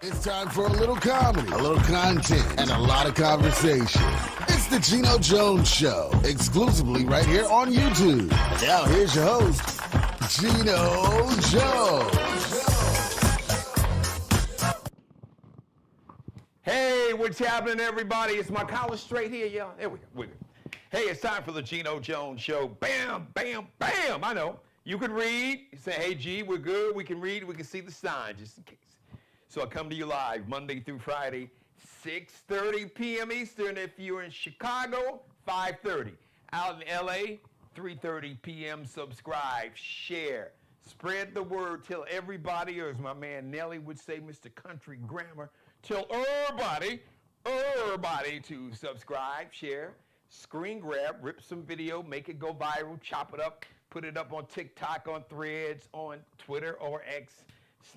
It's time for a little comedy, a little content, and a lot of conversation. It's the Geno Jones Show, exclusively right here on YouTube. Now here's your host, Geno Jones. Hey, what's happening, everybody? It's my collar straight here, y'all. There we go. Hey, it's time for the Geno Jones Show. Bam, bam, bam. I know. You can read. You say, hey, G, we're good. We can read. We can see the sign, just in case. So I come to you live Monday through Friday, 6:30 p.m. Eastern. If you're in Chicago, 5:30. Out in L.A., 3:30 p.m. Subscribe, share, spread the word. Tell everybody, or as my man Nelly would say, Mr. Country Grammar, tell everybody to subscribe, share, screen grab, rip some video, make it go viral, chop it up, put it up on TikTok, on Threads, on Twitter or X,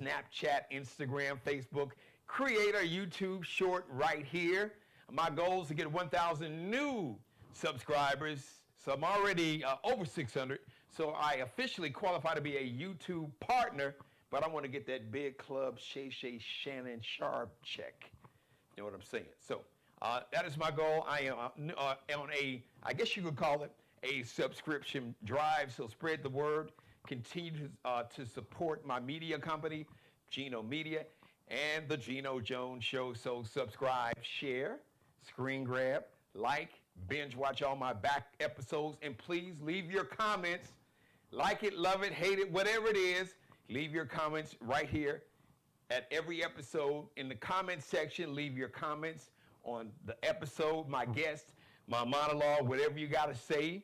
Snapchat, Instagram, Facebook. Create a YouTube short right here. My goal is to get 1,000 new subscribers. So I'm already over 600. So I officially qualify to be a YouTube partner, but I want to get that big club Shay Shannon Sharp check. You know what I'm saying? So that is my goal. I am on a, I guess you could call it a subscription drive. So spread the word. Continue to support my media company, Geno Media, and the Geno Jones Show. So subscribe, share, screen grab, like, binge watch all my back episodes, and please leave your comments. Like it, love it, hate it, whatever it is. Leave your comments right here at every episode. In the comment section, leave your comments on the episode, my guest, my monologue, whatever you got to say.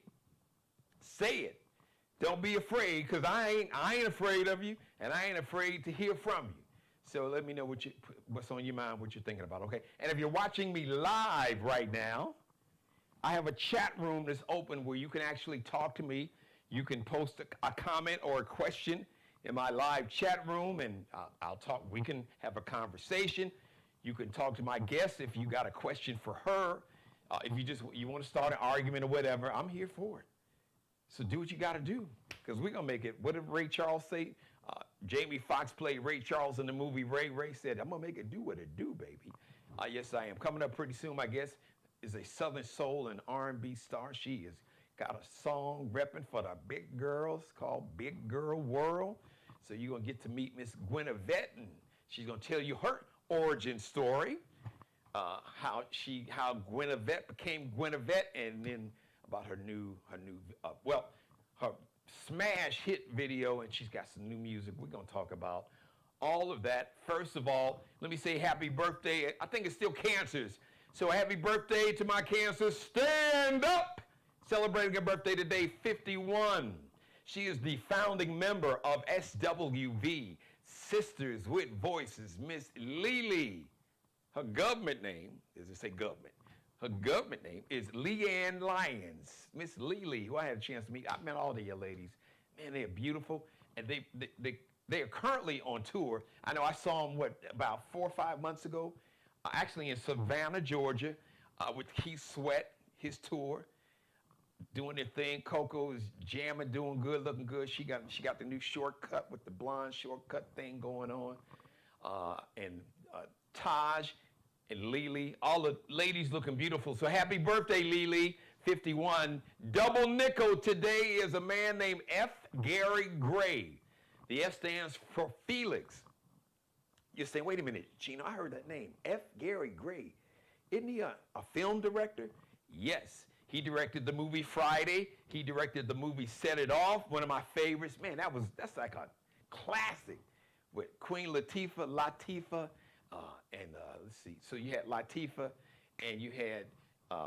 Say it. Don't be afraid, because I ain't afraid of you, and I ain't afraid to hear from you. So let me know what's on your mind, what you're thinking about, okay? And if you're watching me live right now, I have a chat room that's open where you can actually talk to me. You can post a comment or a question in my live chat room, and I'll talk. We can have a conversation. You can talk to my guest if you got a question for her. If you want to start an argument or whatever, I'm here for it. So do what you got to do, because we're going to make it. What did Ray Charles say? Jamie Foxx played Ray Charles in the movie Ray. Ray said, I'm going to make it do what it do, baby. Yes, I am. Coming up pretty soon, my guest is a Southern Soul and R&B star. She has got a song repping for the big girls called Big Girl World. So you're going to get to meet Miss Guinevere, and she's going to tell you her origin story, how Guinevere became Guinevere, and then about her smash hit video, and she's got some new music. We're going to talk about all of that. First of all, let me say happy birthday. I think it's still Cancers. So happy birthday to my Cancers. Stand up! Celebrating her birthday today, 51. She is the founding member of SWV, Sisters with Voices, Miss Lily. Her government name, does it say government? Her government name is Leanne Lyons. Miss Lily, who I had a chance to meet. I met all of you ladies. Man, they are beautiful. And they are currently on tour. I know I saw them, about 4 or 5 months ago, actually in Savannah, Georgia, with Keith Sweat, his tour, doing their thing. Coco is jamming, doing good, looking good. She got the new shortcut with the blonde shortcut thing going on. And Taj and Lily, all the ladies looking beautiful. So happy birthday, Lily, 51. Double nickel today is a man named F. Gary Gray. The F stands for Felix. You're saying, wait a minute, Geno, I heard that name, F. Gary Gray. Isn't he a film director? Yes. He directed the movie Friday. He directed the movie Set It Off, one of my favorites. Man, that's like a classic with Queen Latifah, and let's see. So you had Latifah, and you had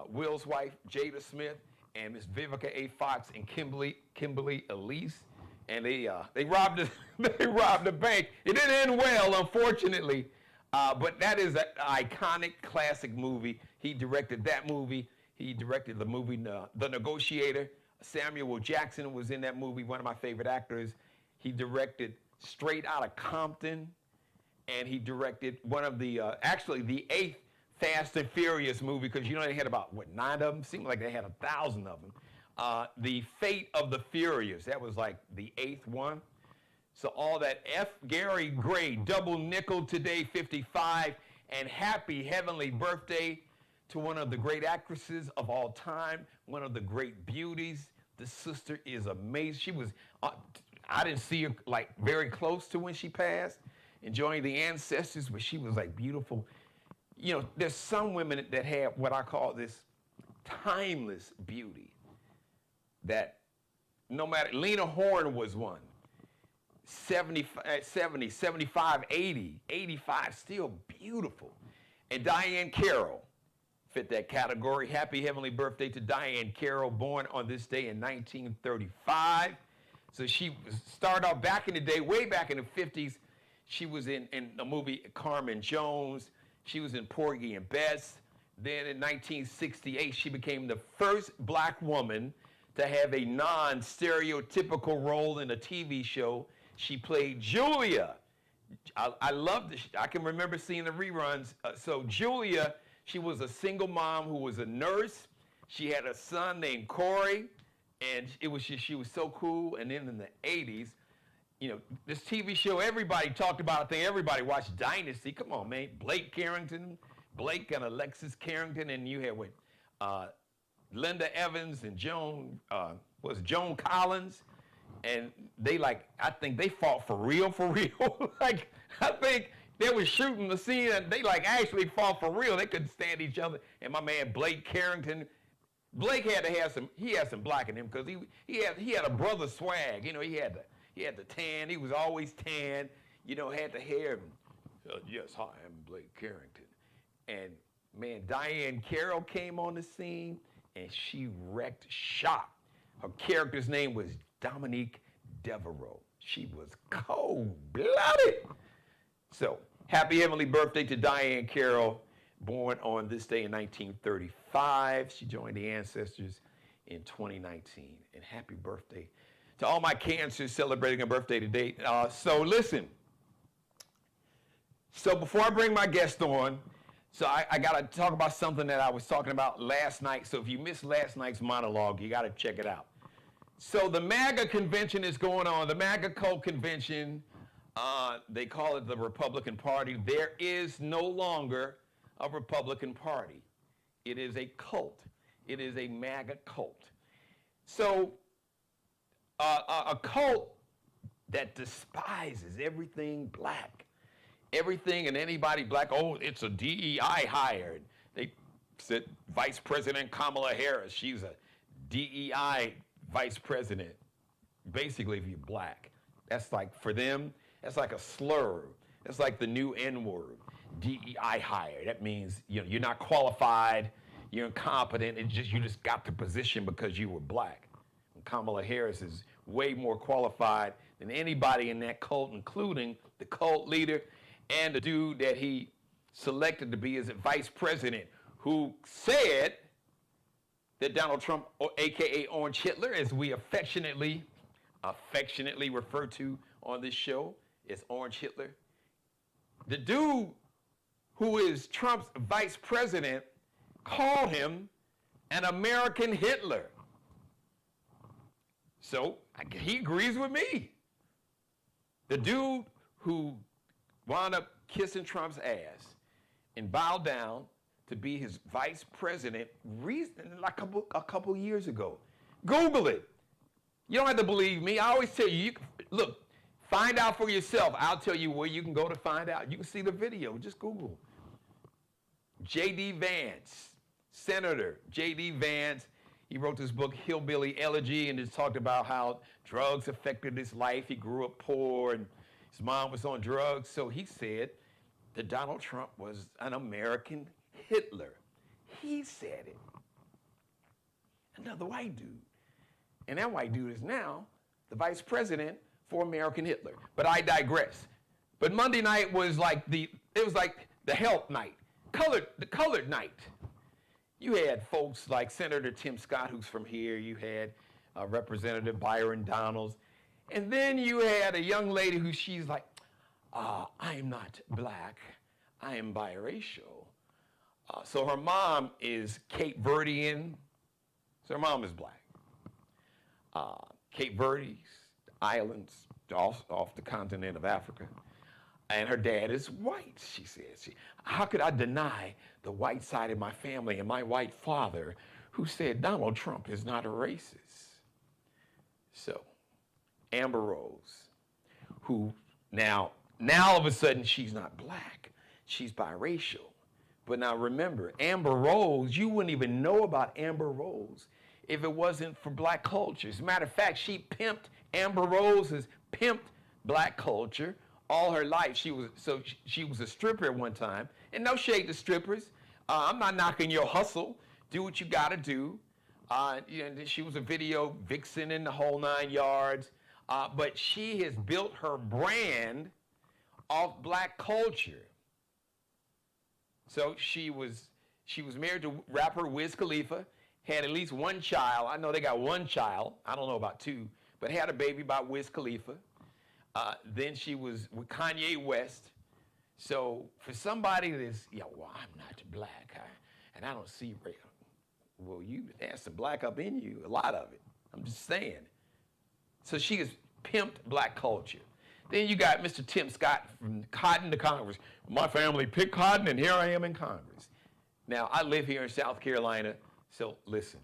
Will's wife, Jada Smith, and Miss Vivica A. Fox and Kimberly Elise, and they robbed the bank. It didn't end well, unfortunately, but that is an iconic, classic movie. He directed that movie. He directed the movie The Negotiator. Samuel Jackson was in that movie, one of my favorite actors. He directed Straight Outta Compton, and he directed one of the, actually the 8th Fast and Furious movie, because you know they had about, 9 of them? Seemed like they had 1,000 of them. The Fate of the Furious, that was like the 8th one. So all that F. Gary Gray, double nickel today, 55, and happy heavenly birthday to one of the great actresses of all time, one of the great beauties. The sister is amazing. She was, I didn't see her like very close to when she passed, enjoying the ancestors, but she was like beautiful. You know, there's some women that have what I call this timeless beauty that no matter, Lena Horne was one. 70, 75, 80, 85, still beautiful. And Diane Carroll fit that category. Happy heavenly birthday to Diane Carroll, born on this day in 1935. So she started off back in the day, way back in the 50s. She was in the movie Carmen Jones. She was in Porgy and Bess. Then in 1968, she became the first black woman to have a non-stereotypical role in a TV show. She played Julia. I loved it. I can remember seeing the reruns. So Julia, she was a single mom who was a nurse. She had a son named Corey, and it was just, she was so cool. And then in the 80s, you know, this TV show everybody talked about, I think everybody watched Dynasty. Come on, man. Blake and Alexis Carrington, and you had Linda Evans and Joan Collins. And they I think they fought for real. Like, I think they were shooting the scene and they actually fought for real. They couldn't stand each other. And my man Blake Carrington, Blake had to have some black in him because he had a brother swag. You know, he had the tan. He was always tan. You know, had the hair. Yes, hi, I'm Blake Carrington. And man, Diane Carroll came on the scene and she wrecked shop. Her character's name was Dominique Devereaux. She was cold-blooded. So, happy heavenly birthday to Diane Carroll, born on this day in 1935. She joined the ancestors in 2019. And happy birthday to all my cancers celebrating a birthday today. So listen, so before I bring my guest on, so I got to talk about something that I was talking about last night. So if you missed last night's monologue, you got to check it out. So the MAGA convention is going on, the MAGA cult convention. They call it the Republican Party. There is no longer a Republican Party. It is a cult. It is a MAGA cult. So a cult that despises everything black, everything and anybody black. Oh, it's a DEI hire. They said Vice President Kamala Harris, she's a DEI vice president. Basically, if you're black, that's like, for them, that's like a slur. That's like the new N-word, DEI hire. That means, you know, you're not qualified, you're incompetent, you just got the position because you were black. And Kamala Harris is way more qualified than anybody in that cult, including the cult leader and the dude that he selected to be his vice president, who said that Donald Trump, aka Orange Hitler, as we affectionately refer to on this show, is Orange Hitler. The dude who is Trump's vice president called him an American Hitler. So he agrees with me. The dude who wound up kissing Trump's ass and bowed down to be his vice president like a couple years ago. Google it. You don't have to believe me. I always tell you, look, find out for yourself. I'll tell you where you can go to find out. You can see the video. Just Google. J.D. Vance, Senator J.D. Vance, he wrote this book, Hillbilly Elegy, and just talked about how drugs affected his life. He grew up poor, and his mom was on drugs. So he said that Donald Trump was an American Hitler. He said it. Another white dude. And that white dude is now the vice president for American Hitler. But I digress. But Monday night was like the help night, the colored night. You had folks like Senator Tim Scott, who's from here. You had Representative Byron Donalds. And then you had a young lady who she's like, I am not black. I am biracial. So her mom is Cape Verdean. So her mom is black. Cape Verde's, islands, off the continent of Africa. And her dad is white, she says. How could I deny the white side of my family and my white father who said Donald Trump is not a racist? So, Amber Rose, who now all of a sudden she's not black, she's biracial. But now remember, Amber Rose, you wouldn't even know about Amber Rose if it wasn't for black culture. As a matter of fact, Amber Rose has pimped black culture all her life. She was a stripper at one time. And no shade to strippers. I'm not knocking your hustle. Do what you gotta do. She was a video vixen in the whole 9 yards. But she has built her brand off black culture. So she was married to rapper Wiz Khalifa, had at least one child. I know they got one child. I don't know about two, but had a baby by Wiz Khalifa. Then she was with Kanye West. So for somebody that's, well, I'm not black, and I don't see race. Well, you have some black up in you, a lot of it. I'm just saying. So she has pimped black culture. Then you got Mr. Tim Scott from Cotton to Congress. My family picked cotton, and here I am in Congress. Now, I live here in South Carolina, so listen.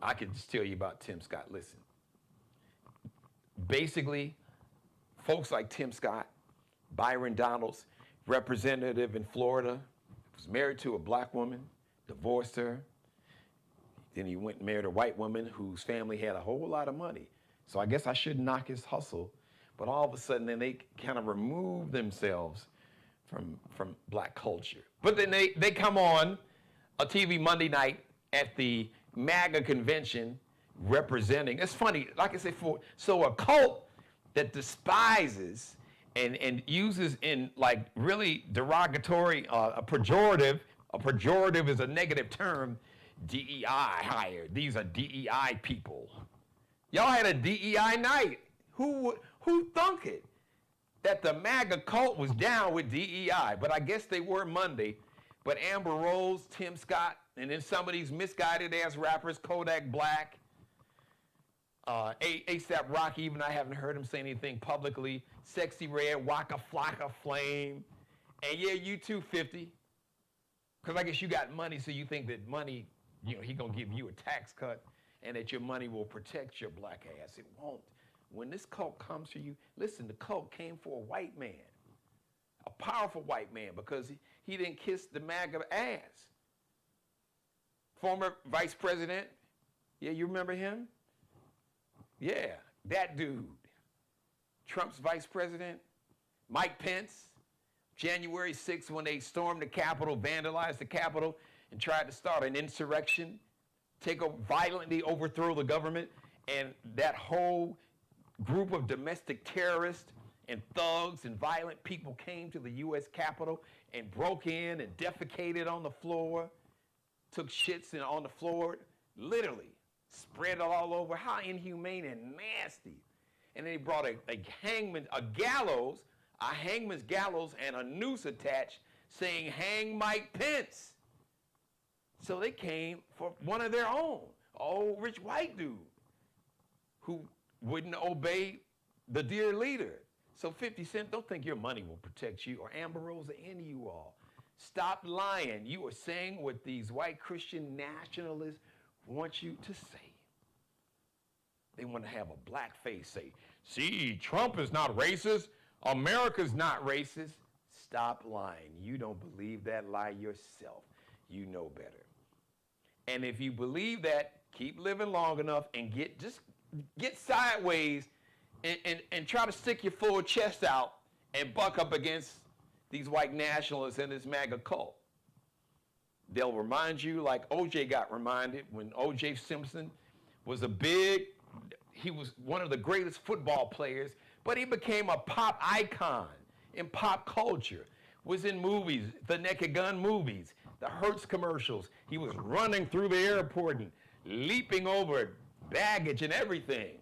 I can just tell you about Tim Scott. Listen. Basically, folks like Tim Scott, Byron Donalds, representative in Florida, was married to a black woman, divorced her. Then he went and married a white woman whose family had a whole lot of money. So I guess I shouldn't knock his hustle. But all of a sudden, then they kind of remove themselves from black culture. But then they come on a TV Monday night at the MAGA convention representing. It's funny, like I said, so a cult that despises and uses in like really derogatory, a pejorative is a negative term, DEI hired. These are DEI people. Y'all had a DEI night. Who thunk it that the MAGA cult was down with DEI? But I guess they were Monday. But Amber Rose, Tim Scott, and then some of these misguided ass rappers, Kodak Black, A$AP Rocky, even I haven't heard him say anything publicly. Sexy Red, Waka Flocka Flame. And yeah, you too, 50. Because I guess you got money, so you think that money, he gonna give you a tax cut and that your money will protect your black ass. It won't. When this cult comes for you, listen, the cult came for a white man, a powerful white man, because he didn't kiss the MAGA ass. Former vice president, yeah, you remember him? Yeah, that dude. Trump's vice president, Mike Pence, January 6th when they stormed the Capitol, vandalized the Capitol, and tried to start an insurrection, violently overthrow the government, and that whole group of domestic terrorists and thugs and violent people came to the U.S. Capitol and broke in and defecated on the floor, took shits on the floor, literally spread it all over. How inhumane and nasty. And then they brought a hangman's gallows and a noose attached saying, hang Mike Pence. So they came for one of their own, old rich white dude who wouldn't obey the dear leader. So 50 Cent, don't think your money will protect you, or Amber Rose, or any of you all. Stop lying. You are saying what these white Christian nationalists want you to say. They want to have a black face say, see, Trump is not racist. America's not racist. Stop lying. You don't believe that lie yourself. You know better. And if you believe that, keep living long enough and get sideways and try to stick your full chest out and buck up against these white nationalists and this MAGA cult. They'll remind you like OJ got reminded when O.J. Simpson was he was one of the greatest football players, but he became a pop icon in pop culture, was in movies, the Naked Gun movies, the Hertz commercials. He was running through the airport and leaping over baggage and everything.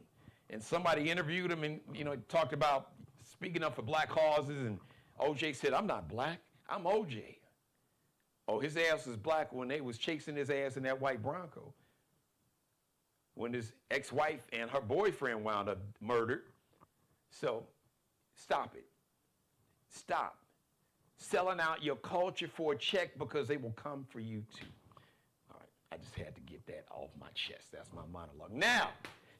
And somebody interviewed him and, talked about speaking up for black causes, and OJ said, I'm not black, I'm OJ. Oh, his ass was black when they was chasing his ass in that white Bronco. when his ex-wife and her boyfriend wound up murdered. So stop it. Stop selling out your culture for a check because they will come for you too. All right, I just had to get that off my chest. That's my monologue. Now,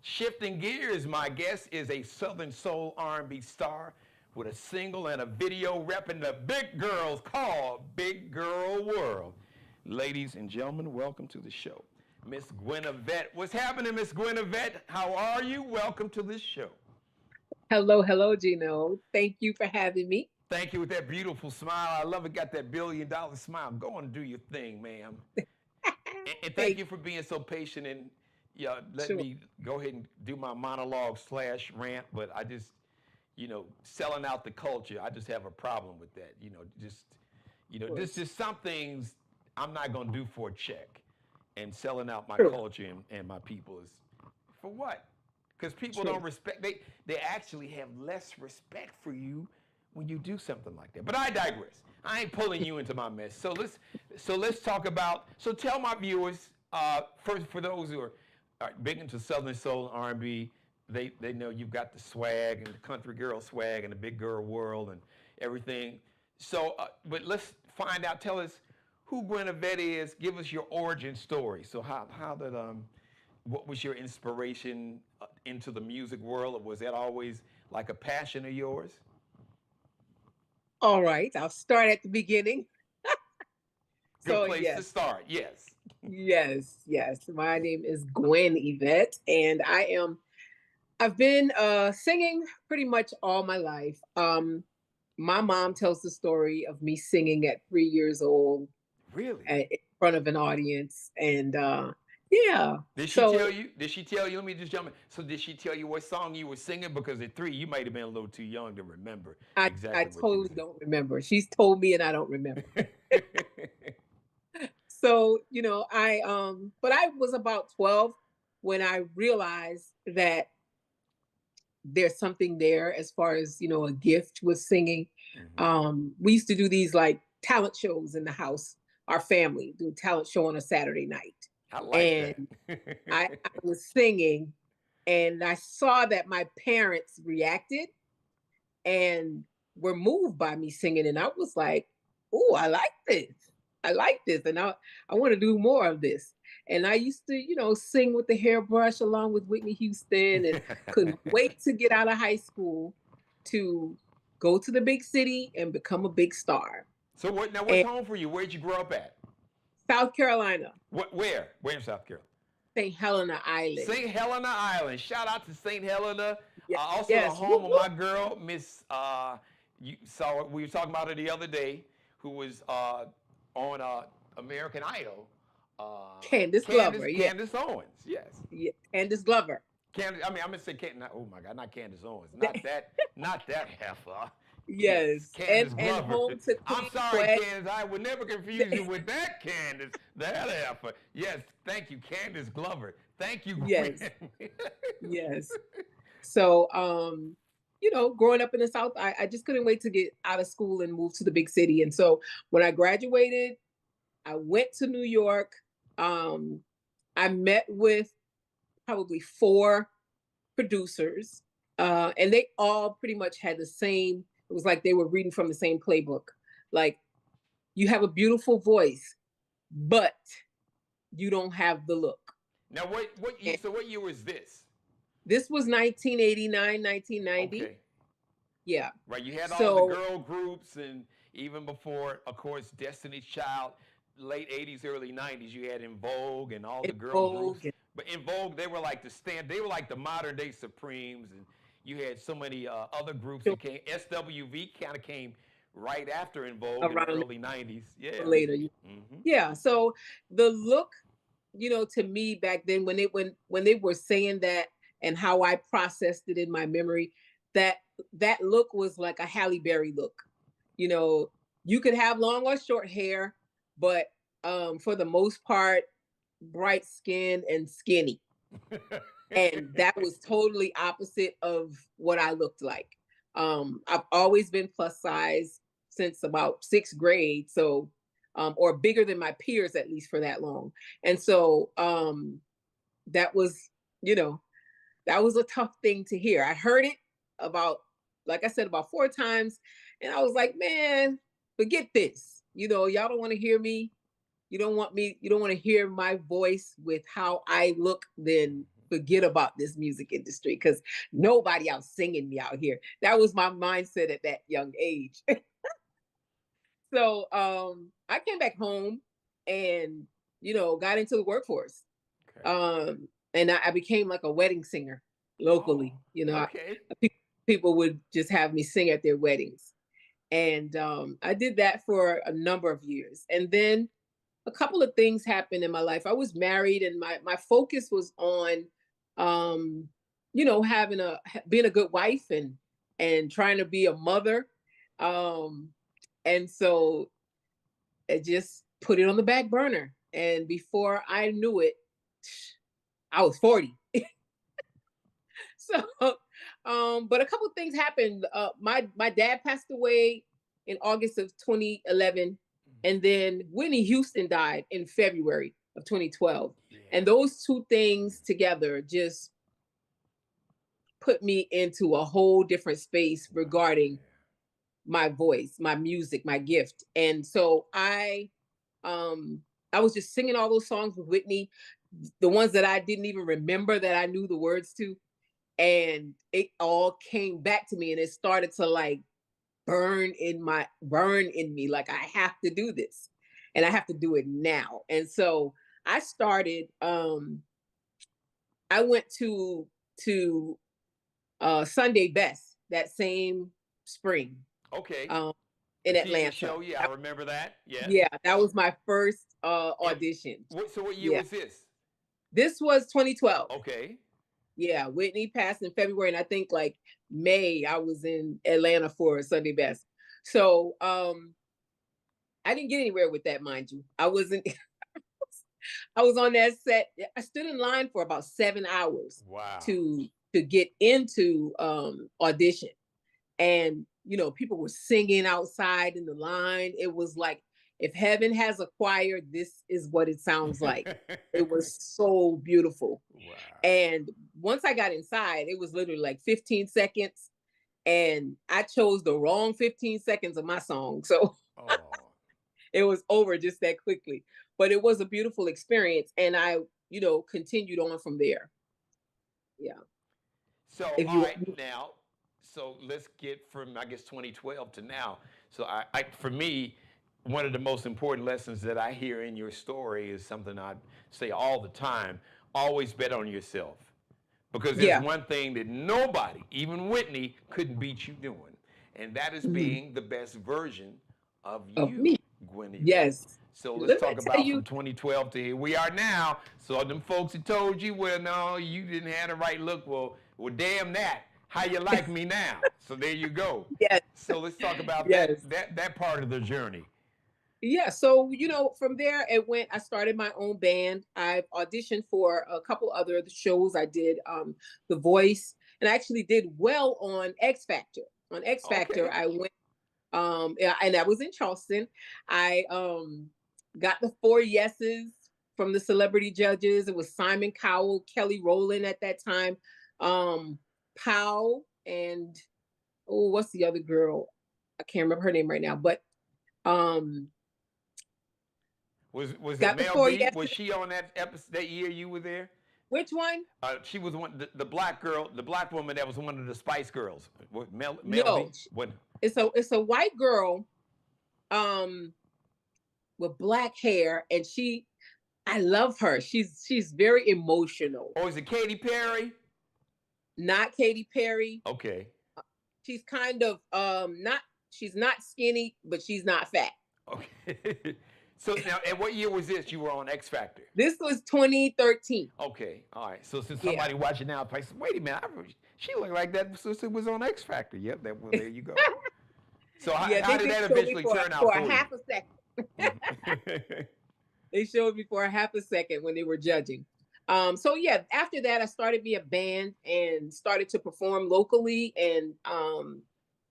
shifting gears, my guest is a Southern Soul R&B star with a single and a video repping the big girls called Big Girl World. Ladies and gentlemen, welcome to the show. Miss Gwenevette. What's happening, Miss Gwenevette? How are you? Welcome to this show. Hello, Geno. Thank you for having me. Thank you with that beautiful smile. I love it. Got that $1 billion smile. Go on and do your thing, ma'am. and thank you for being so patient and let me go ahead and do my monologue / rant. But I just, selling out the culture, I just have a problem with that. There's just some things I'm not going to do for a check. And selling out my culture and my people is for what? Because people don't respect, they actually have less respect for you when you do something like that. But I digress. I ain't pulling you into my mess. So let's talk about, so tell my viewers, first for those who are big into Southern Soul and R&B, they know you've got the swag and the country girl swag and the big girl world and everything. So, but let's find out, tell us who Gwenevette is, give us your origin story. So how did, what was your inspiration into the music world, or was that always like a passion of yours? All right, I'll start at the beginning. Good place to start, yes. Yes. My name is Gwenevette, and I've been singing pretty much all my life. My mom tells the story of me singing at 3 years old. Really? In front of an audience, and yeah. Did she tell you? Let me just jump in. So did she tell you what song you were singing? Because at 3, you might have been a little too young to remember. I totally don't remember. She's told me, and I don't remember. So but I was about 12 when I realized that there's something there as far as a gift with singing. Mm-hmm. We used to do these like talent shows in the house. Our family do a talent show on a Saturday night. I like that. I was singing, and I saw that my parents reacted and were moved by me singing. And I was like, oh, I like this. And I want to do more of this. And I used to, sing with the hairbrush along with Whitney Houston, and couldn't wait to get out of high school to go to the big city and become a big star. So what's home for you? Where'd you grow up at? South Carolina. Where? Where in South Carolina? St. Helena Island. St. Helena Island. Shout out to St. Helena. Yes. Also the home of my girl, Miss, you saw, we were talking about her the other day, who was on American Idol. Candace Glover. Candace Owens, yes. Yeah, Candace Glover. I'm gonna say oh my God, not Candace Owens. Not that heifer. Yes. Candace Glover. And home to I'm sorry, Candace. I would never confuse you with that Candace. That heifer. Yes, thank you, Candace Glover. Thank you, Gwen. Yes. So, growing up in the South, I just couldn't wait to get out of school and move to the big city. And so when I graduated, I went to New York. I met with probably 4 producers, and they all pretty much had the same. It was like they were reading from the same playbook. Like, you have a beautiful voice, but you don't have the look. Now, what year was this? This was 1989, 1990. Okay. Yeah. Right. You had all the girl groups, and even before, of course, Destiny's Child, late 80s, early 90s, you had In Vogue and all the girl groups. But In Vogue, they were like they were like the modern day Supremes, and you had so many other groups that came. SWV kind of came right after In Vogue in the early 90s. Yeah. Later. Mm-hmm. Yeah. So the look, to me back then when they were saying that and how I processed it in my memory, that look was like a Halle Berry look. You could have long or short hair, but for the most part, bright skin and skinny. And that was totally opposite of what I looked like. I've always been plus size since about 6th grade. So, or bigger than my peers, at least for that long. And so that was you know, that was a tough thing to hear. I heard it about, like I said, about 4 times. And I was like, man, forget this. Y'all don't want to hear me. You don't want to hear my voice with how I look, then forget about this music industry because nobody out singing me out here. That was my mindset at that young age. So I came back home and, got into the workforce. Okay. And I became like a wedding singer locally. Oh, okay. People would just have me sing at their weddings. And I did that for a number of years. And then a couple of things happened in my life. I was married and my focus was on, being a good wife and trying to be a mother. And so I just put it on the back burner. And before I knew it, I was 40. So, but a couple of things happened. My dad passed away in August of 2011, and then Whitney Houston died in February of 2012. Yeah. And those two things together just put me into a whole different space regarding my voice, my music, my gift. And so I was just singing all those songs with Whitney, the ones that I didn't even remember that I knew the words to. And it all came back to me and it started to like burn in me. Like, I have to do this and I have to do it now. And so I started, I went to Sunday Best that same spring. Okay. In Atlanta. Show, yeah, I remember that. Yeah. Yeah, that was my first audition. So what year was this? This was 2012. Okay. Yeah, Whitney passed in February, and I think like May I was in Atlanta for Sunday Best. So I didn't get anywhere with that, mind you. I wasn't. I was on that set. I stood in line for about 7 hours. Wow. To get into audition, and people were singing outside in the line. It was like, if heaven has a choir, this is what it sounds like. It was so beautiful. Wow. And once I got inside, it was literally like 15 seconds. And I chose the wrong 15 seconds of my song. So it was over just that quickly. But it was a beautiful experience. And I, continued on from there. Yeah. So, all right, now, so let's get from, I guess, 2012 to now. So I for me, one of the most important lessons that I hear in your story is something I say all the time: always bet on yourself. Because there's one thing that nobody, even Whitney, couldn't beat you doing, and that is being the best version of you, Gwenny. Yes. So let's talk about from 2012 to here we are now. So them folks that told you, well, no, you didn't have the right look. Well, damn that. How you like me now? So there you go. Yes. So let's talk about that part of the journey. Yeah. So, from there it went, I started my own band. I've auditioned for a couple other shows. I did The Voice, and I actually did well on X Factor. On X Factor, I went, and I was in Charleston. I got the 4 yeses from the celebrity judges. It was Simon Cowell, Kelly Rowland at that time, Powell, and what's the other girl? I can't remember her name right now, but was it Mel B? Was she on that episode that year you were there? Which one? She was one, the black girl, the black woman that was one of the Spice Girls. Mel no, B? What? It's a white girl, with black hair, and I love her. She's very emotional. Oh, is it Katy Perry? Not Katy Perry. Okay. She's kind of she's not skinny, but she's not fat. Okay. So now, and what year was this? You were on X Factor. This was 2013. Okay, all right. So since somebody watching now, like, wait a minute, she looked like that since it was on X Factor. Yep, there you go. So how did that eventually turn out for a half a second? They showed me for a half a second when they were judging. So yeah, after that, I started me a band and started to perform locally and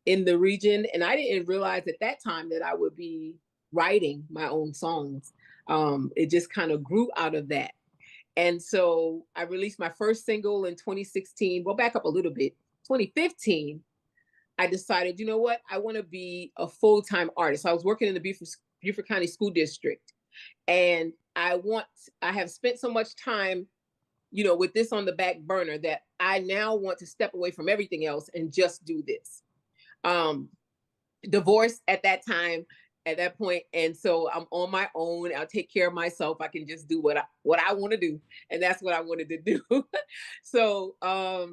in the region. And I didn't realize at that time that I would be writing my own songs. It just kind of grew out of that. And so I released my first single in 2016. Well, back up a little bit. 2015, I decided, you know what? I want to be a full-time artist. I was working in the Beaufort County School District. And I have spent so much time, with this on the back burner that I now want to step away from everything else and just do this. Divorced at that time, at that point, and so I'm on my own. I'll take care of myself. I can just do what I want to do, and that's what I wanted to do. So I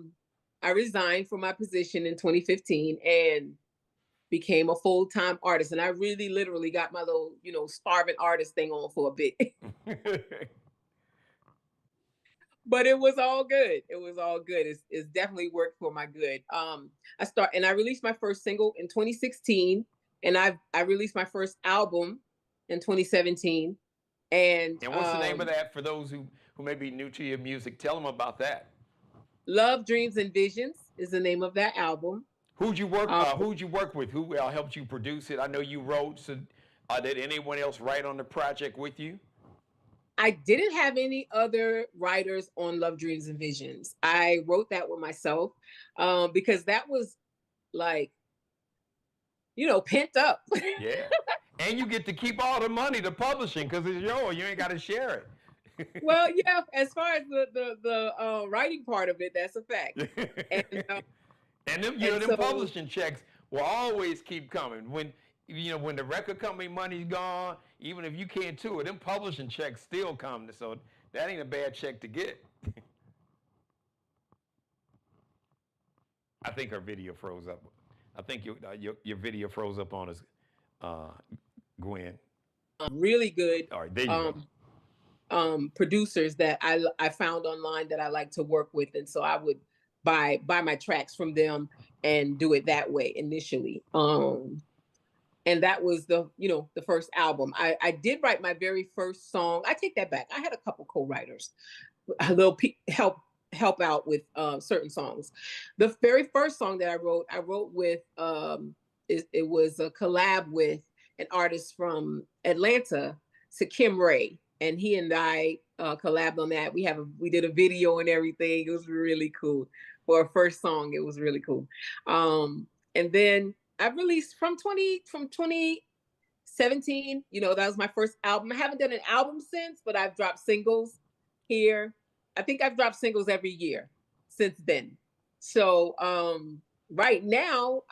resigned from my position in 2015 and became a full-time artist. And I really literally got my little, starving artist thing on for a bit. But it was all good. It was all good. It's definitely worked for my good. I released my first single in 2016, and I released my first album in 2017. And what's the name of that for those who may be new to your music? Tell them about that. Love, Dreams, and Visions is the name of that album. Who'd you work with? Who helped you produce it? I know you wrote. So, did anyone else write on the project with you? I didn't have any other writers on Love, Dreams, and Visions. I wrote that with myself because that was like, pent up. Yeah. And you get to keep all the money, the publishing, because it's yours. You ain't got to share it. Well, yeah, as far as the writing part of it, that's a fact. And them publishing checks will always keep coming. When the record company money's gone, even if you can't tour, them publishing checks still come. So that ain't a bad check to get. I think her video froze up. I think your video froze up on us, Gwen. Really good. All right, there you go. Producers that I found online that I like to work with, and so I would buy my tracks from them and do it that way initially. And that was the first album. I did write my very first song. I take that back. I had a couple co-writers, a little help out with certain songs. The very first song that I wrote with it was a collab with an artist from Atlanta, Sakim Ray, and he and I collabed on that. We did a video and everything. It was really cool for a first song. It was really cool. And then I released from 2017. That was my first album. I haven't done an album since, but I've dropped singles here. I think I've dropped singles every year since then. So right now,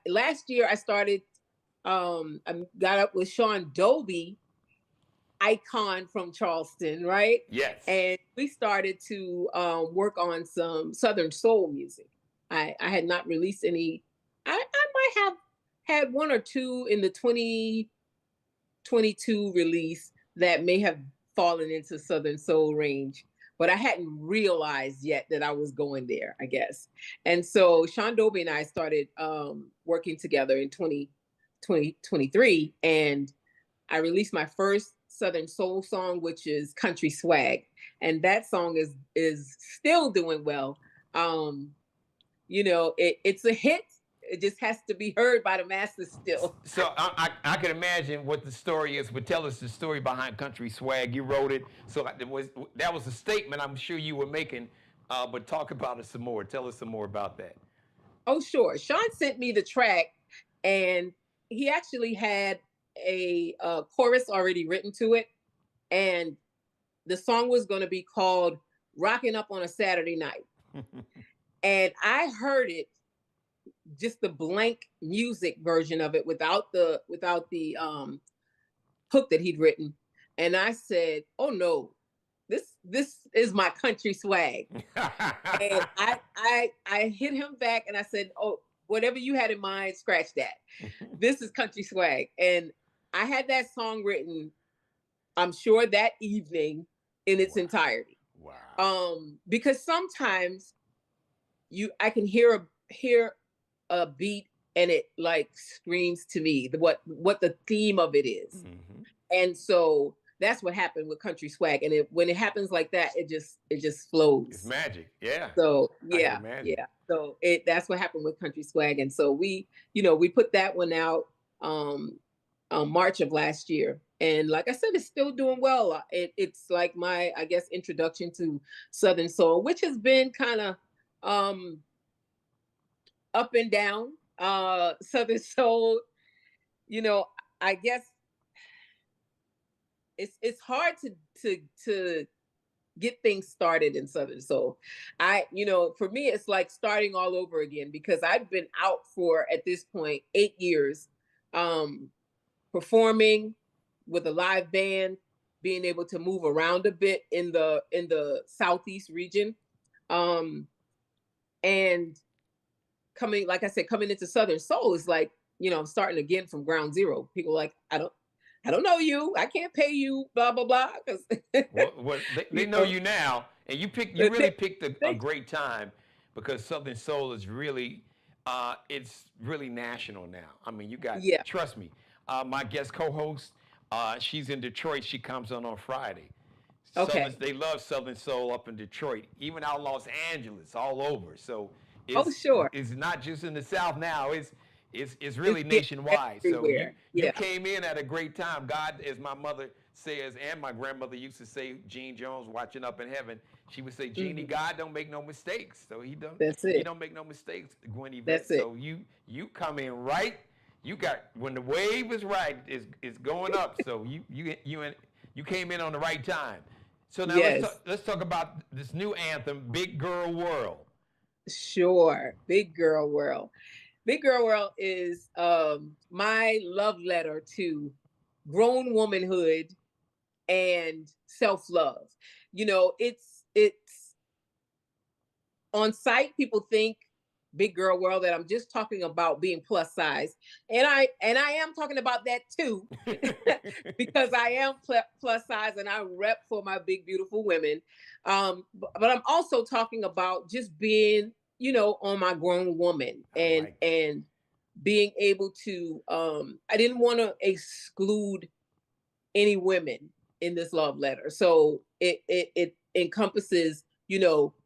last year I started. I got up with Sean Dobie, icon from Charleston, right? Yes. And we started to work on some Southern soul music. I had not released any. I might have had one or two in the 2022 release that may have fallen into Southern soul range, but I hadn't realized yet that I was going there, I guess. And so Sean Dobie and I started working together in 2023, and I released my first Southern soul song, which is Country Swag. And that song is still doing well. It's a hit. It just has to be heard by the masses still. So I can imagine what the story is, but tell us the story behind Country Swag. You wrote it, so that was a statement I'm sure you were making, but talk about it some more. Tell us some more about that. Oh, sure. Sean sent me the track, and he actually had a chorus already written to it, and the song was going to be called "Rocking Up on a Saturday Night." And I heard it, just the blank music version of it without the hook that he'd written, and I said, "Oh no, this is my country swag." And I hit him back and I said, "Oh, whatever you had in mind, scratch that. This is country swag." And I had that song written, I'm sure, that evening in its entirety. Wow. Because sometimes I can hear a beat and it like screams to me what the theme of it is. Mm-hmm. And so that's what happened with Country Swag. And when it happens like that, it just flows. It's magic. Yeah. So yeah. So that's what happened with Country Swag. And so we put that one out March of last year. And like I said, it's still doing well. It's like my, I guess, introduction to Southern Soul, which has been kind of um, up and down. Southern Soul, you know, I guess it's hard to get things started in Southern Soul. For me, it's like starting all over again because I've been out for at this point 8 years, um, performing with a live band, being able to move around a bit in the Southeast region, um, and coming, like I said, coming into Southern Soul is like, starting again from ground zero. People are like, I don't know you. I can't pay you, blah blah blah. Because they know you now, and you really picked a great time because Southern Soul is really, it's really national now. I mean, yeah. trust me, my guest co-host, she's in Detroit. She comes on Friday. Okay. They love Southern Soul up in Detroit, even out Los Angeles, all over. So Sure. it's not just in the South now. It's really It's nationwide. So everywhere. you came in at a great time. God, as my mother says, and my grandmother used to say, Gene Jones watching up in heaven, she would say, Jeannie, God don't make no mistakes. So he don't make no mistakes, Gwen Yvette. That's it. So you come in right. You got, when the wave is right, it's going up. So you came in on the right time. So now let's talk about this new anthem, Big Girl World. Sure. Big Girl World. Big Girl World is my love letter to grown womanhood and self-love. It's on site, people think Big Girl World that I'm just talking about being plus size. And I am talking about that too, because I am plus size and I rep for my big, beautiful women. But I'm also talking about just being, on my grown woman and being able to, I didn't want to exclude any women in this love letter. So it encompasses,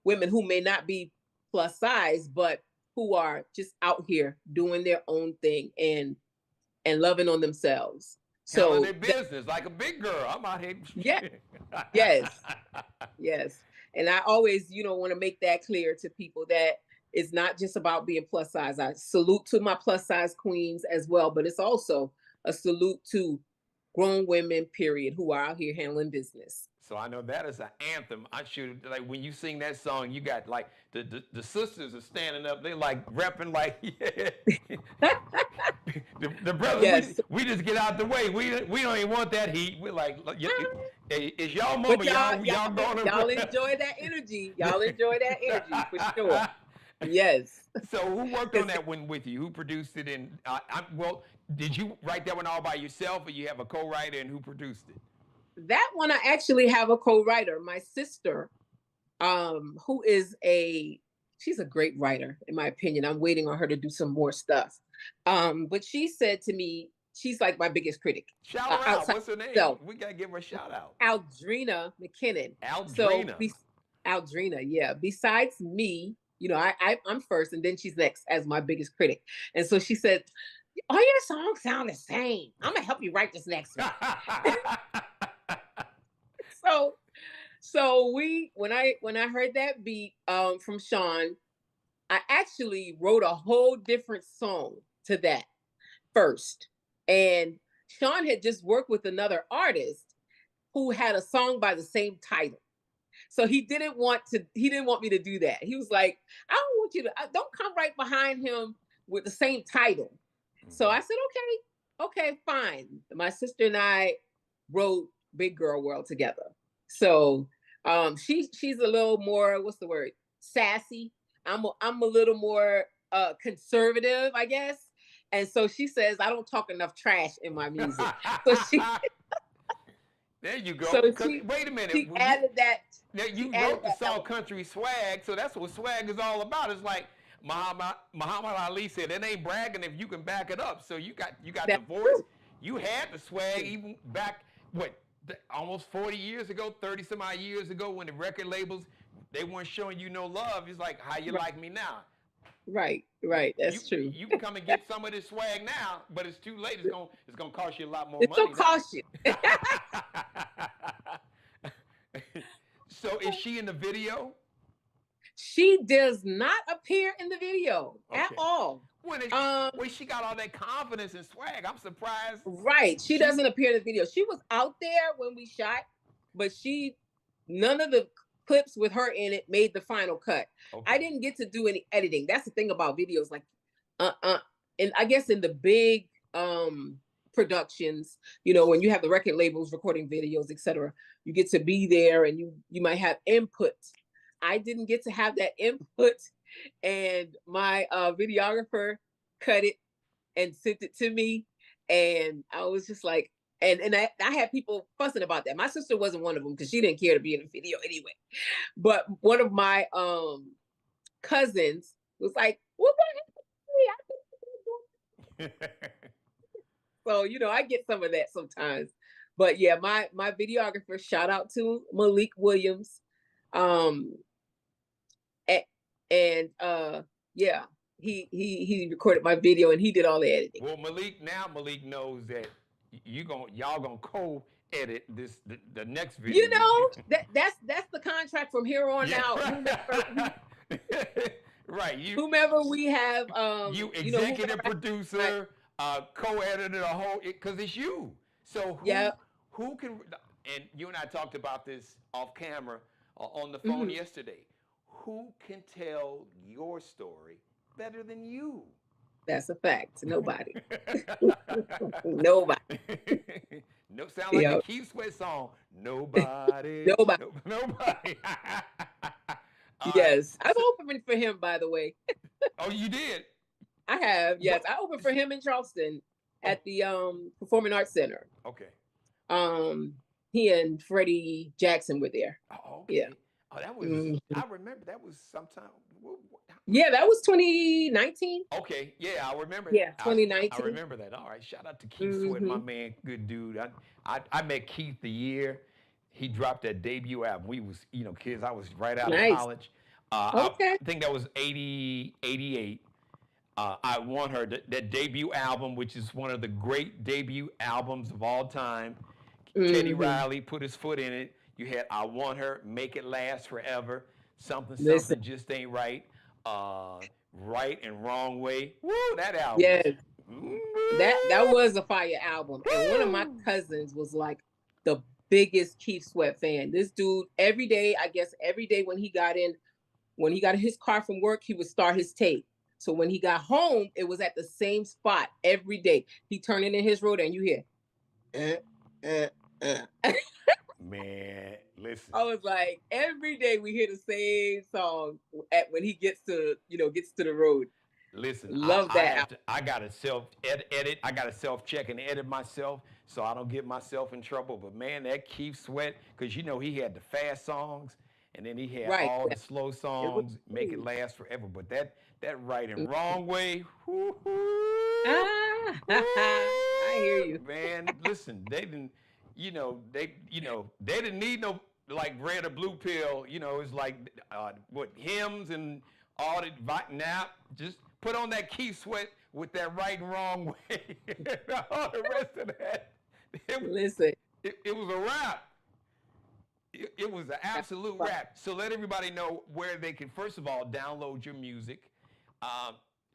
women who may not be plus size, but who are just out here doing their own thing and loving on themselves. So their business like a big girl. I'm out here. Yeah. Yes. And I always, want to make that clear to people that it's not just about being plus size. I salute to my plus size queens as well, but it's also a salute to grown women, period, who are out here handling business. So I know that is an anthem. I should, like, when you sing that song, you got like the sisters are standing up. They like repping like, yeah. the brothers, Yes. we just get out the way. We don't even want that heat. We're like, it's y'all moment. Y'all enjoy that energy. Y'all enjoy that energy for sure. Yes. So who worked on that one with you? Who produced it? And well, did you write that one all by yourself, or you have a co-writer, and who produced it? That one I actually have a co-writer, my sister, who is she's a great writer, in my opinion. I'm waiting on her to do some more stuff. But she said to me, she's like my biggest critic. Shout her out. What's her name? So, we gotta give her a shout out. Aldrina McKinnon. Aldrina. So, Aldrina, yeah. Besides me, I'm first, and then she's next as my biggest critic. And so she said, all your songs sound the same. I'm gonna help you write this next one. So when I heard that beat from Sean, I actually wrote a whole different song to that first. And Sean had just worked with another artist who had a song by the same title. So he didn't want me to do that. He was like, I don't want you to, don't come right behind him with the same title. So I said, okay, fine. My sister and I wrote Big Girl World together. So she's a little more, what's the word? Sassy. I'm a little more conservative, I guess. And so she says, I don't talk enough trash in my music. So she there you go. So wait a minute. She added that. Now you wrote the song Country Swag, so that's what swag is all about. It's like Muhammad Ali said, it ain't bragging if you can back it up. So you got the voice. True. You had the swag even back, almost 40 years ago, 30 some odd years ago, when the record labels, they weren't showing you no love. It's like, how you like me now? Right. That's true. You can come and get some of this swag now, but it's too late. It's gonna cost you a lot more It's gonna money cost you. now. So is she in the video? She does not appear in the video at Okay. all. When she got all that confidence and swag, I'm surprised. Right. She doesn't appear in the video. She was out there when we shot, but none of the clips with her in it made the final cut. Okay. I didn't get to do any editing. That's the thing about videos. Like, and I guess in the big productions, when you have the record labels recording videos, etc., you get to be there and you might have input. I didn't get to have that input, and my videographer cut it and sent it to me, and I was just like, and I had people fussing about that. My sister wasn't one of them because she didn't care to be in the video anyway. But one of my cousins was like, "What the heck?" So I get some of that sometimes. But yeah, my videographer, shout out to Malik Williams, and yeah, he recorded my video and he did all the editing. Well, Malik knows that y'all gonna co-edit the next video. That's the contract from here on out. Right. Whomever we have, you executive producer, co-editor, the whole, because it's you. So who can? And you and I talked about this off camera on the phone yesterday. Who can tell your story better than you? That's a fact. Nobody. Nobody. No, sound like a Keith Sweat song. Nobody. Nobody. Yes, I've opened for him, by the way. Oh, you did? I have. Yes, I opened for him in Charleston at the Performing Arts Center. Okay. He and Freddie Jackson were there. Oh, okay. Yeah. Oh, that was. I remember that was sometime. Yeah, that was 2019. Okay, yeah, I remember. Yeah, 2019. I remember that. All right, shout out to Keith Sweat, my man, good dude. I met Keith the year he dropped that debut album. We was, kids. I was right out of college. Okay. I think that was 88. I won her that debut album, which is one of the great debut albums of all time. Teddy Riley put his foot in it. You had I Want Her, Make It Last Forever, Something Just Ain't Right, Right and Wrong Way. Woo, that album. Yes. That was a fire album. And one of my cousins was like the biggest Keith Sweat fan. This dude, every day when he got in his car from work, he would start his tape. So when he got home, it was at the same spot every day. He turned it in his road and you hear, Man, listen. I was like, every day we hear the same song when he gets to the road. Listen, love that. I got to self-edit. I got to self-check and edit myself so I don't get myself in trouble. But man, that Keith Sweat, because he had the fast songs and then he had all the slow songs, Make It Last Forever. But that Right and Wrong Way, I hear you. Man, listen, they didn't. They didn't need no like red or blue pill. It's like hymns and all that. Now just put on that Keith Sweat with that Right and Wrong Way. All the rest of that. It was a rap. It was an absolute rap. So let everybody know where they can first of all download your music.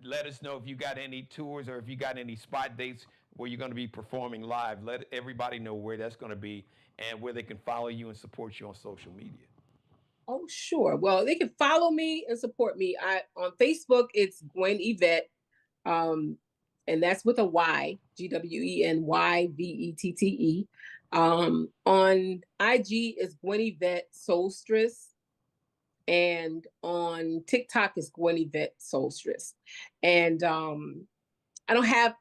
Let us know if you got any tours or if you got any spot dates where you're going to be performing live. Let everybody know where that's going to be and where they can follow you and support you on social media. Oh, sure. Well, they can follow me and support me. On Facebook, it's Gwen Yvette, and that's with a Y, GWENYVETTE. On IG is Gwen Yvette Solstice, and on TikTok is Gwen Yvette Solstice. And I don't have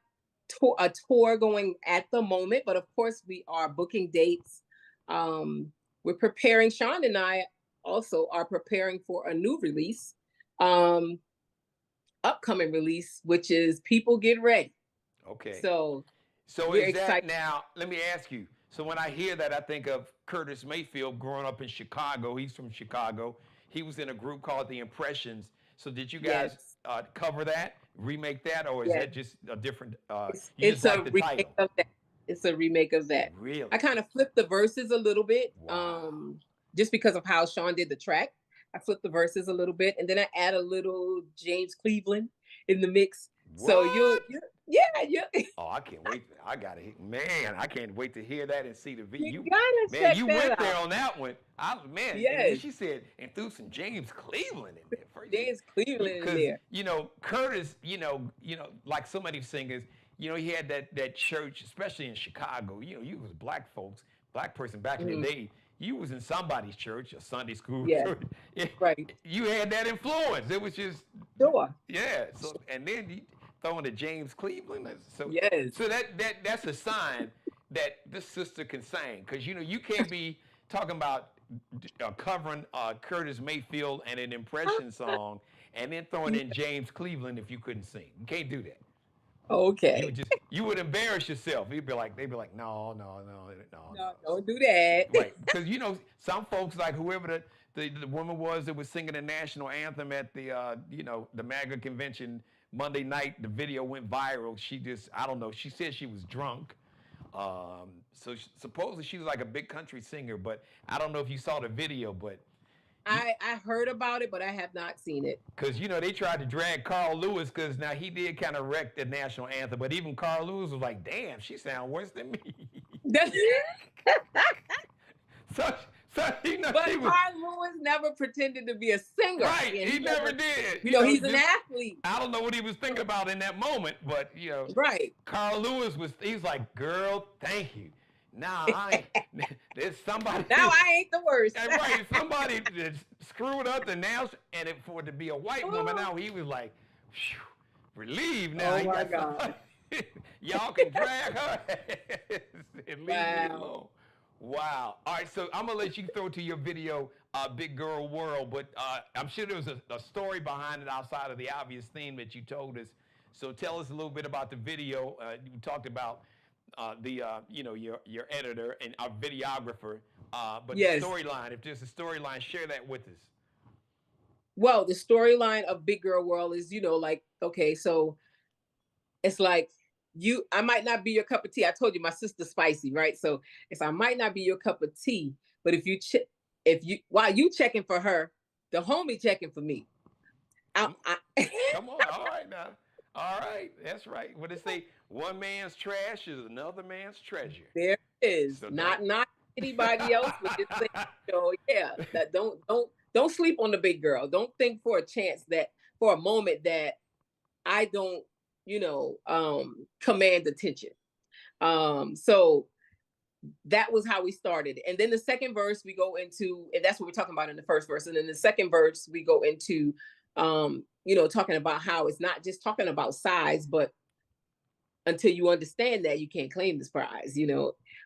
a tour going at the moment, but of course we are booking dates. We're preparing. Sean and I also are preparing for a new release, upcoming release, which is People Get Ready. Okay. So is that now? Let me ask you. So when I hear that, I think of Curtis Mayfield growing up in Chicago. He's from Chicago. He was in a group called The Impressions. So did you guys Yes. cover that, remake that, or is Yes. that just a different? You It's just like a the remake title? of that. It's a remake of that. I Really? kind of flipped the verses a little bit, Wow. just because of how Sean did the track. I flipped the verses a little bit, and then I add a little James Cleveland in the mix. So What? yeah, you Oh, I can't wait. I gotta, man, I can't wait to hear that and see the video. you gotta Man, check you that went there out. on that one. Man, and then Yes, she said, and threw some James Cleveland in there first. James Cleveland in Because there. Curtis, like so many singers, he had that church, especially in Chicago. You was black folks, black person back in the Mhm. day. You was in somebody's church, a Sunday school Yes, church. right. You had that influence. It was just Sure. yeah. So and then you throwing to James Cleveland. So Yes. so that's a sign that this sister can sing because you can't be talking about covering Curtis Mayfield and an impression song and then throwing in James Cleveland if you couldn't sing. You can't do that. Okay. You would embarrass yourself. They'd be like, no, no, no, no, No, no. don't do that. Right, because some folks like whoever the woman was that was singing the national anthem at the MAGA convention Monday night. The video went viral. She just I don't know. She said she was drunk. So supposedly she was like a big country singer, but I don't know if you saw the video, but I heard about it, but I have not seen it. because they tried to drag Carl Lewis because now he did kind of wreck the national anthem, but even Carl Lewis was like, "Damn, she sound worse than me." so so But she was Carl Lewis never pretended to be a singer. right. And He never did. he's an athlete. I don't know what he was thinking about in that moment, but Right. Carl Lewis he's like, "Girl, thank you." Now there's somebody. Now I ain't the worst. Right, somebody that screwed up the national, and for it to be a white woman, now he was like, phew, relieved. Now Oh he my got God. somebody. Y'all can drag her and leave me Wow. alone. Wow. All right, so I'm gonna let you throw to your video, Big Girl World, but I'm sure there was a story behind it outside of the obvious theme that you told us. So tell us a little bit about the video. You talked about your editor and our videographer, but Yes. the storyline. If there's a storyline, share that with us. Well, the storyline of Big Girl World is, like, okay, so it's like I might not be your cup of tea. I told you my sister's spicy, right? So I might not be your cup of tea, but while you checking for her, the homie checking for me. Come on, all right now. All right, that's right. What they say, one man's trash is another man's treasure. There it is. So not anybody else, but just say, yeah, that don't sleep on the big girl. Don't think for a moment that I don't, command attention. So that was how we started. And then the second verse we go into, and that's what we're talking about in the first verse. And then the second verse we go into, talking about how it's not just talking about size, but until you understand that, you can't claim this prize.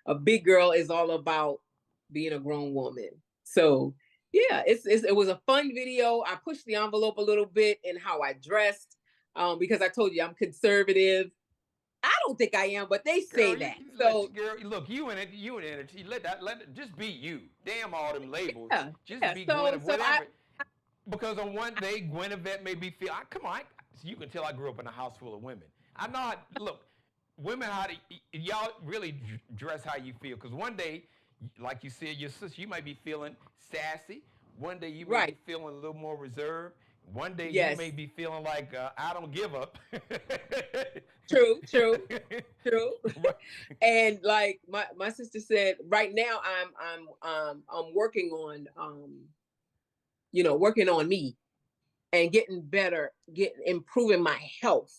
A big girl is all about being a grown woman. So yeah, it was a fun video. I pushed the envelope a little bit in how I dressed, because I told you I'm conservative. I don't think I am, but they say that. So girl, look, you in it. You let it just be you. Damn all them labels. Yeah, just yeah. be So whatever. Because on one day, Gwinnett may be come on. You can tell I grew up in a house full of women. I know how. Look, women, y'all really dress how you feel. Because one day, like you said, your sister, you might be feeling sassy. One day you may be feeling a little more reserved. One day you may be feeling like I don't give up. True. And like my sister said, right now I'm working on working on me and getting better, improving my health.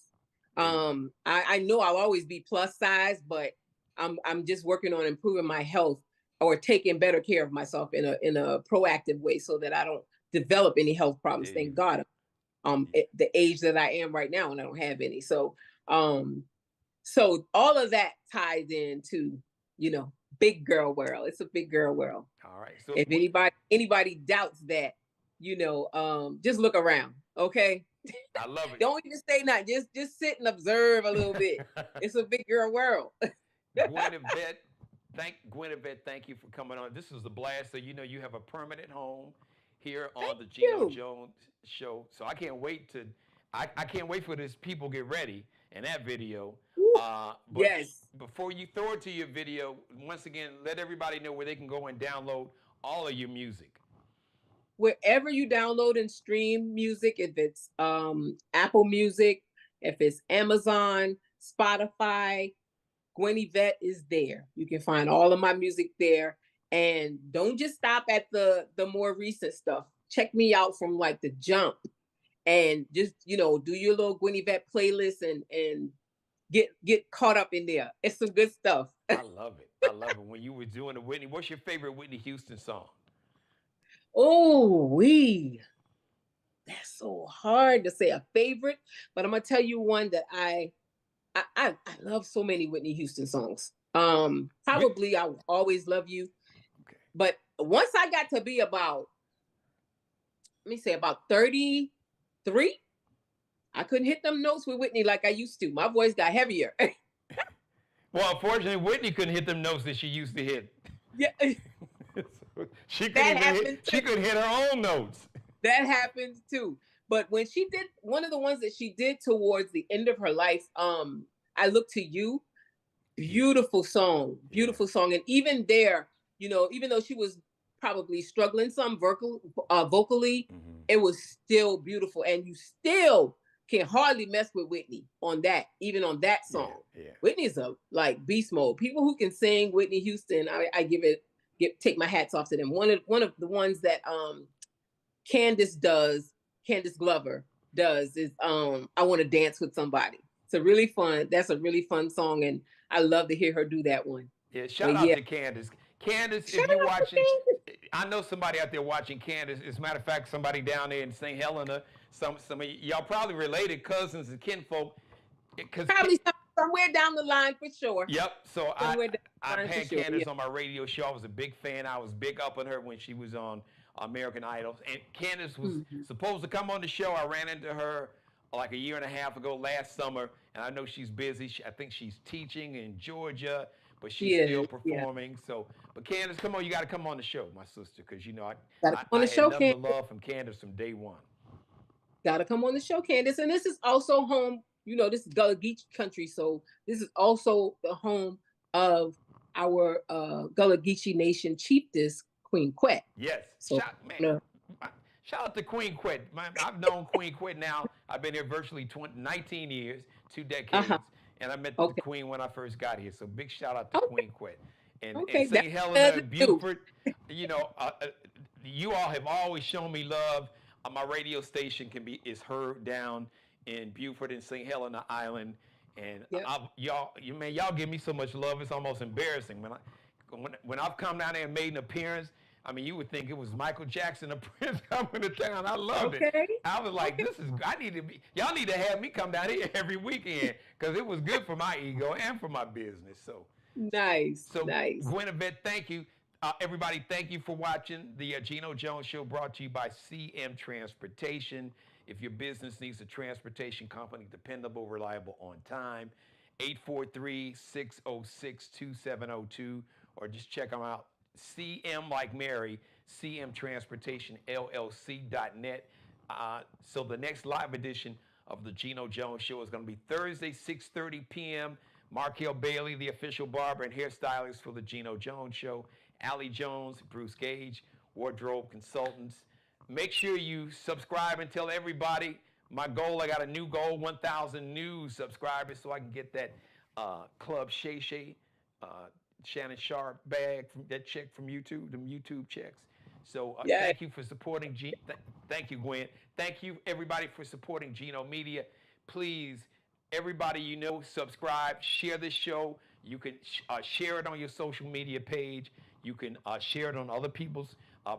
I know I'll always be plus size, but I'm just working on improving my health or taking better care of myself in a proactive way so that I don't develop any health problems. Thank God. At the age that I am right now, and I don't have any. So so all of that ties into, big girl world. It's a big girl world. All right. So if anybody doubts that, just look around. Okay. I love it. Don't even say nothing. Just sit and observe a little bit. It's a big girl world. Thank you for coming on. This was a blast. So you have a permanent home here Thank on the Geno you. Jones Show. So I can't wait to, I can't wait for this People Get Ready and that video. Woo. But Yes. before you throw it to your video, once again, let everybody know where they can go and download all of your music. Wherever you download and stream music, if it's Apple Music, if it's Amazon, Spotify, Gwen Yvette is there. You can find all of my music there. And don't just stop at the more recent stuff. Check me out from like the jump, and just do your little Gwen Yvette playlist and get caught up in there. It's some good stuff. I love it. I love it. When you were doing the Whitney, what's your favorite Whitney Houston song? Oh, that's so hard to say a favorite, but I'm gonna tell you one that I love so many Whitney Houston songs. Probably I Will Always Love You. Okay. But once I got to be about, let me say about 33, I couldn't hit them notes with Whitney like I used to. My voice got heavier. Well, unfortunately, Whitney couldn't hit them notes that she used to hit. Yeah. She could hit her own notes. That happens too. But when she did one of the ones that she did towards the end of her life, I Look to You, beautiful song. And even there, even though she was probably struggling some vocally, it was still beautiful. And you still can hardly mess with Whitney on that, even on that song. Yeah. Whitney's a like beast mode. People who can sing Whitney Houston, I take my hats off to them. One of the ones that Candace Glover does is I Want to Dance with Somebody. That's a really fun song, and I love to hear her do that one. Yeah, shout out to Candace. Candace, if you're watching, I know somebody out there watching Candace. As a matter of fact, somebody down there in St. Helena, some of y'all probably related cousins and kinfolk. Probably somewhere down the line for sure. Yep. So I've had Candace on my radio show. I was a big fan. I was big up on her when she was on American Idol. And Candace was supposed to come on the show. I ran into her like a year and a half ago last summer, and I know she's busy. I think she's teaching in Georgia, but she's still performing. Yeah. So, but Candace, come on, you got to come on the show, my sister, because I had nothing but love from Candace from day one. Got to come on the show, Candace. And this is also home. This is Gullah Geechee country, so this is also the home of our Gullah Geechee Nation chiefess, Queen Quet. Yes. So, shout out to Queen Quet. I've known Queen Quet now. I've been here virtually 19 years, 2 decades, and I met the Queen when I first got here. So big shout out to Queen Quet. And St. Helena and Beaufort. You all have always shown me love. My radio station is heard down in Beaufort and St. Helena Island, and y'all give me so much love. It's almost embarrassing when I've come down there and made an appearance. I mean, you would think it was Michael Jackson, a prince coming to town. I loved it. I was like, y'all need to have me come down here every weekend, because it was good for my ego and for my business. So nice. Gwen Yvette, thank you. Everybody, thank you for watching the Geno Jones Show, brought to you by CM Transportation. If your business needs a transportation company, dependable, reliable, on time, 843-606-2702, or just check them out. CM like Mary, CM Transportation LLC.net. So the next live edition of the Geno Jones Show is going to be Thursday, 6:30 p.m. Markel Bailey, the official barber and hairstylist for the Geno Jones Show. Allie Jones, Bruce Gage, wardrobe consultants. Make sure you subscribe and tell everybody. My goal, I got a new goal, 1,000 new subscribers, so I can get that Club Shay Shay, Shannon Sharp bag, that check from YouTube, them YouTube checks. So thank you for supporting thank you, Gwen. Thank you, everybody, for supporting Geno Media. Please, everybody subscribe, share this show. You can share it on your social media page. You can share it on other people's.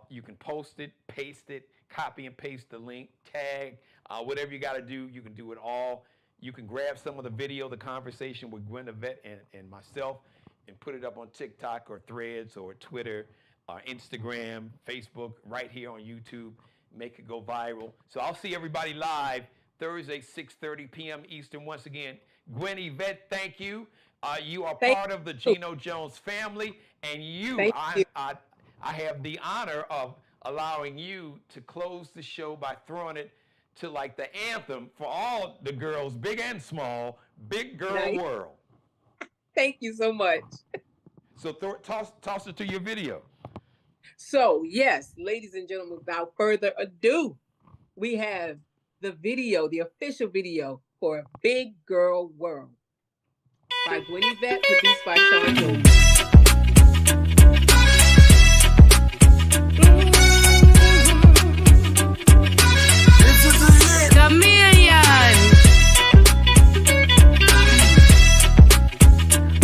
You can post it, paste it, copy and paste the link, tag, whatever you got to do. You can do it all. You can grab some of the video, the conversation with Gwen Yvette and myself, and put it up on TikTok or Threads or Twitter, Instagram, Facebook, right here on YouTube. Make it go viral. So I'll see everybody live Thursday, 6:30 p.m. Eastern. Once again, Gwen Yvette, thank you. You are part of the Geno Jones family, and I have the honor of allowing you to close the show by throwing it to like the anthem for all the girls, big and small, Big Girl Nice. World. Thank you so much. So toss it to your video. So yes, ladies and gentlemen, without further ado, we have the video, the official video for Big Girl World by Gwen Yvette, produced by Sean Jones.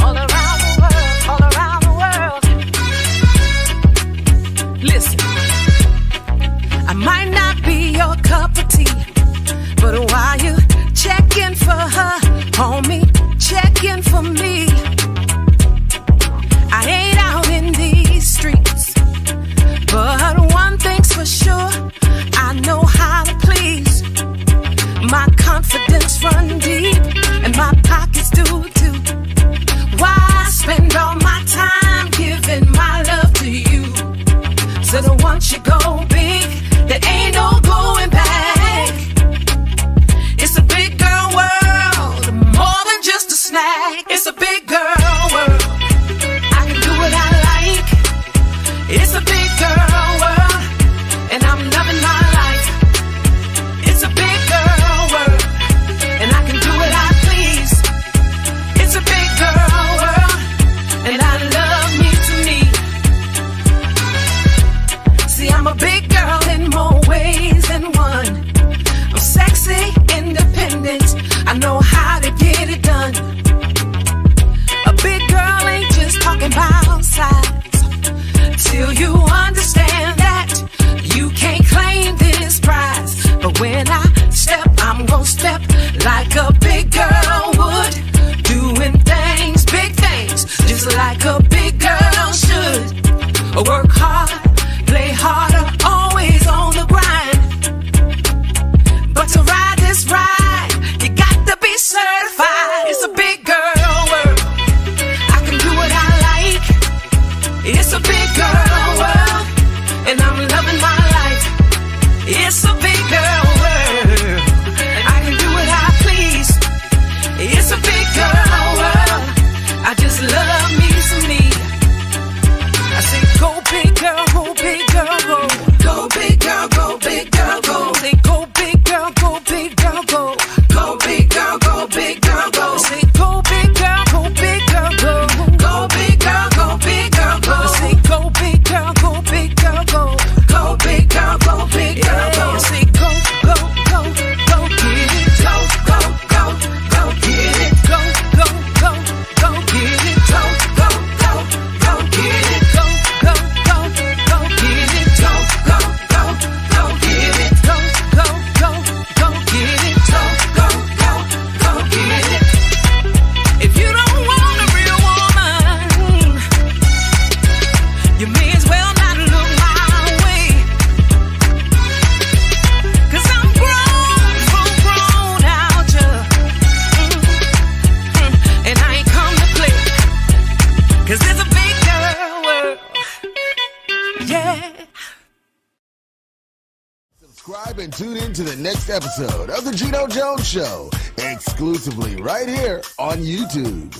All around the world. Listen, I might not be your cup of tea, but while you checking for her, homie, checking for me. I ain't out in these streets, but one thing's for sure, I know how to please. My confidence run deep, and my pockets do too. Why spend all my time giving my love to you? So that once you go big, there ain't no going back. It's a big girl world, more than just a snack. It's a big girl world, I can do what I like. It's a big girl world, and I'm loving my life. It's a big girl world, and I can do what I please. It's a big girl world, and I love me to me. See, I'm a big girl in more ways than one. I'm sexy, independent, I know how to get it done. A big girl ain't just talking about size, till you understand that you can't claim this prize. But when I step, I'm gonna step like a big girl would, doing things, big things, just like a big girl should. Work hard, play harder, always on the grind. But to ride this ride, you got to be certified. It's a big girl world, I can do what I like. It's a big girl world, and I'm loving my life. It's a big girl world, I can do what I please. It's a big girl world, I just love me some me. I say go big girl, go big girl, go. Go big girl, go big girl, go. Say go big girl, go big girl, go. Go big girl, go big girl, go. Say go big girl, go big girl, go. Go big girl, go big girl, go. Say go big girl, go big girl, go. Go big girl, go big girl, go. Say go, go, go, go get it. Go, go, go, go get it. Go, go, go, go get it. Go, go, go, go get it. Go, go, go, go get it. Go, go, go, go get it. Go, go, go, go get it. Go, go, go, go get it. If you don't want a real woman, you may as well not look my way. 'Cause I'm grown, full grown out here. And I ain't come to play. 'Cause it's a big girl world. Yeah. Subscribe and tune in to the next episode of The Geno Jones Show, exclusively right here on YouTube.